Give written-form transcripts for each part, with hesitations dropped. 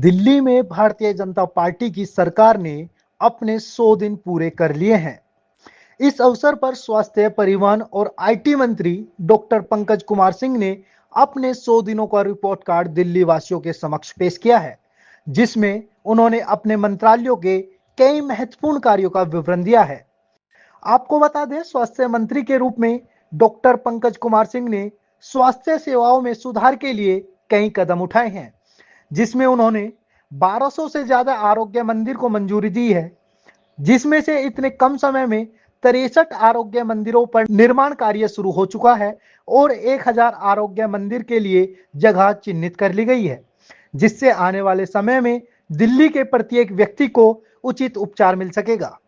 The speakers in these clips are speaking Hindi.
दिल्ली में भारतीय जनता पार्टी की सरकार ने अपने 100 दिन पूरे कर लिए हैं। इस अवसर पर स्वास्थ्य, परिवहन और आईटी मंत्री डॉक्टर पंकज कुमार सिंह ने अपने 100 दिनों का रिपोर्ट कार्ड दिल्ली वासियों के समक्ष पेश किया है, जिसमें उन्होंने अपने मंत्रालयों के कई महत्वपूर्ण कार्यों का विवरण दिया है। आपको बता दें, स्वास्थ्य मंत्री के रूप में डॉक्टर पंकज कुमार सिंह ने स्वास्थ्य सेवाओं में सुधार के लिए कई कदम उठाए हैं, जिसमें उन्होंने 1200 से ज्यादा आरोग्य मंदिर को मंजूरी दी है, जिसमें से इतने कम समय में 63 आरोग्य मंदिरों पर निर्माण कार्य शुरू हो चुका है और 1000 आरोग्य मंदिर के लिए जगह चिन्हित कर ली गई है, जिससे आने वाले समय में दिल्ली के प्रत्येक व्यक्ति को उचित उपचार मिल सकेगा।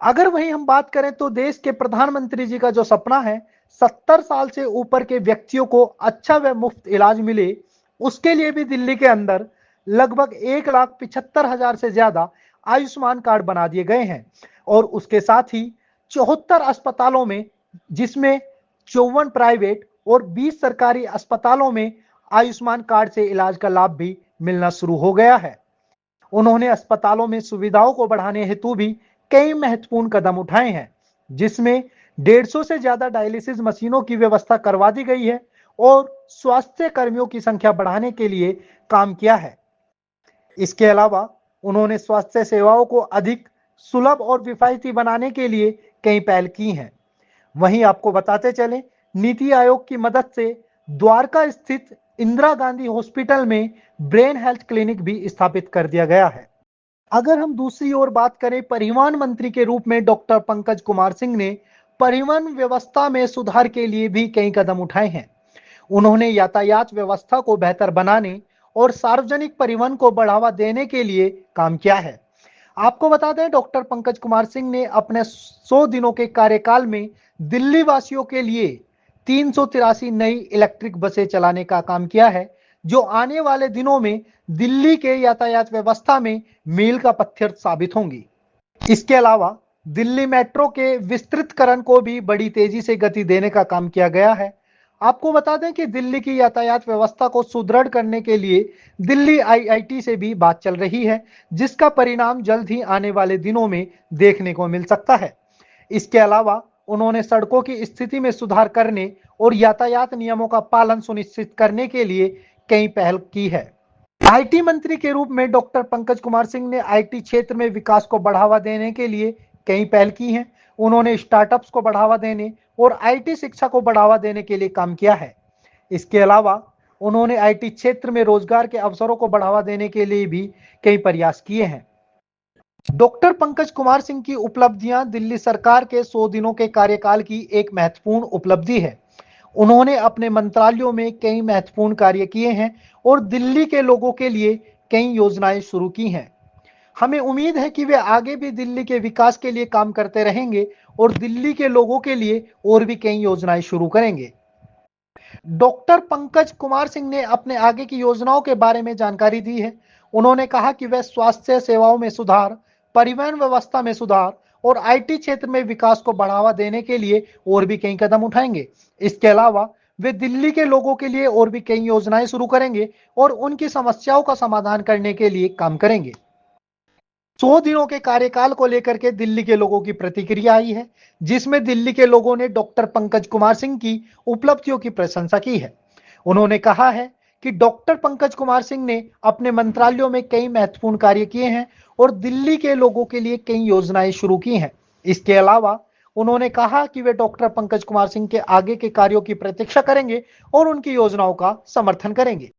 अगर वहीं हम बात करें तो देश के प्रधानमंत्री जी का जो सपना है 70 साल से ऊपर के व्यक्तियों को अच्छा व मुफ्त इलाज मिले, उसके लिए भी दिल्ली के अंदर लगभग 1,75,000 से ज्यादा आयुष्मान कार्ड बना दिए गए हैं और उसके साथ ही 74 अस्पतालों में, जिसमें 54 प्राइवेट और 20 सरकारी अस्पतालों में आयुष्मान कार्ड से इलाज का लाभ भी मिलना शुरू हो गया है। उन्होंने अस्पतालों में सुविधाओं को बढ़ाने हेतु भी कई महत्वपूर्ण कदम उठाए हैं, जिसमें 150 से ज्यादा डायलिसिस मशीनों की व्यवस्था करवा दी गई है और स्वास्थ्य कर्मियों की संख्या बढ़ाने के लिए काम किया है। इसके अलावा उन्होंने स्वास्थ्य सेवाओं को अधिक सुलभ और किफायती बनाने के लिए कई पहल की हैं। वहीं आपको बताते चलें, नीति आयोग की मदद से द्वारका स्थित इंदिरा गांधी हॉस्पिटल में ब्रेन हेल्थ क्लिनिक भी स्थापित कर दिया गया है। अगर हम दूसरी ओर बात करें, परिवहन मंत्री के रूप में डॉक्टर पंकज कुमार सिंह ने परिवहन व्यवस्था में सुधार के लिए भी कई कदम उठाए हैं। उन्होंने यातायात व्यवस्था को बेहतर बनाने और सार्वजनिक परिवहन को बढ़ावा देने के लिए काम किया है। आपको बता दें, डॉक्टर पंकज कुमार सिंह ने अपने 100 दिनों के कार्यकाल में दिल्ली वासियों के लिए 383 नई इलेक्ट्रिक बसें चलाने का काम किया है, जो आने वाले दिनों में दिल्ली के यातायात व्यवस्था में मील का पत्थर साबित होंगी। इसके अलावा दिल्ली मेट्रो के विस्तृतकरण को भी बड़ी तेजी से गति देने का काम किया गया है। आपको बता दें कि दिल्ली की यातायात व्यवस्था को सुदृढ़ करने के लिए दिल्ली आईआईटी से भी बात चल रही है, जिसका परिणाम जल्द ही आने वाले दिनों में देखने को मिल सकता है। इसके अलावा उन्होंने सड़कों की स्थिति में सुधार करने और यातायात नियमों का पालन सुनिश्चित करने के लिए कई पहल की है। आईटी मंत्री के रूप में डॉक्टर पंकज कुमार सिंह ने आईटी क्षेत्र में विकास को बढ़ावा देने के लिए कई पहल की हैं। उन्होंने स्टार्टअप्स को बढ़ावा देने और आईटी शिक्षा को बढ़ावा देने के लिए काम किया है। इसके अलावा उन्होंने आईटी क्षेत्र में रोजगार के अवसरों को बढ़ावा देने के लिए भी कई प्रयास किए हैं। डॉक्टर पंकज कुमार सिंह की उपलब्धियां दिल्ली सरकार के 100 दिनों के कार्यकाल की एक महत्वपूर्ण उपलब्धि है। उन्होंने अपने मंत्रालयों में कई महत्वपूर्ण कार्य किए हैं और दिल्ली के लोगों के लिए कई योजनाएं शुरू की हैं। हमें उम्मीद है कि वे आगे भी दिल्ली के विकास के लिए काम करते रहेंगे और दिल्ली के लोगों के लिए और भी कई योजनाएं शुरू करेंगे। डॉक्टर पंकज कुमार सिंह ने अपने आगे की योजनाओं के बारे में जानकारी दी है। उन्होंने कहा कि वे स्वास्थ्य सेवाओं में सुधार, परिवहन व्यवस्था में सुधार और आईटी क्षेत्र में विकास को बढ़ावा देने के लिए और भी कई कदम उठाएंगे। इसके अलावा वे दिल्ली के लोगों के लिए और भी कई योजनाएं शुरू करेंगे और उनकी समस्याओं का समाधान करने के लिए काम करेंगे। 100 दिनों के कार्यकाल को लेकर के दिल्ली के लोगों की प्रतिक्रिया आई है, जिसमें दिल्ली के लोगों ने डॉक्टर पंकज कुमार सिंह की उपलब्धियों की प्रशंसा की है। उन्होंने कहा है कि डॉक्टर पंकज कुमार सिंह ने अपने मंत्रालयों में कई महत्वपूर्ण कार्य किए हैं और दिल्ली के लोगों के लिए कई योजनाएं शुरू की हैं। इसके अलावा उन्होंने कहा कि वे डॉक्टर पंकज कुमार सिंह के आगे के कार्यों की प्रतीक्षा करेंगे और उनकी योजनाओं का समर्थन करेंगे।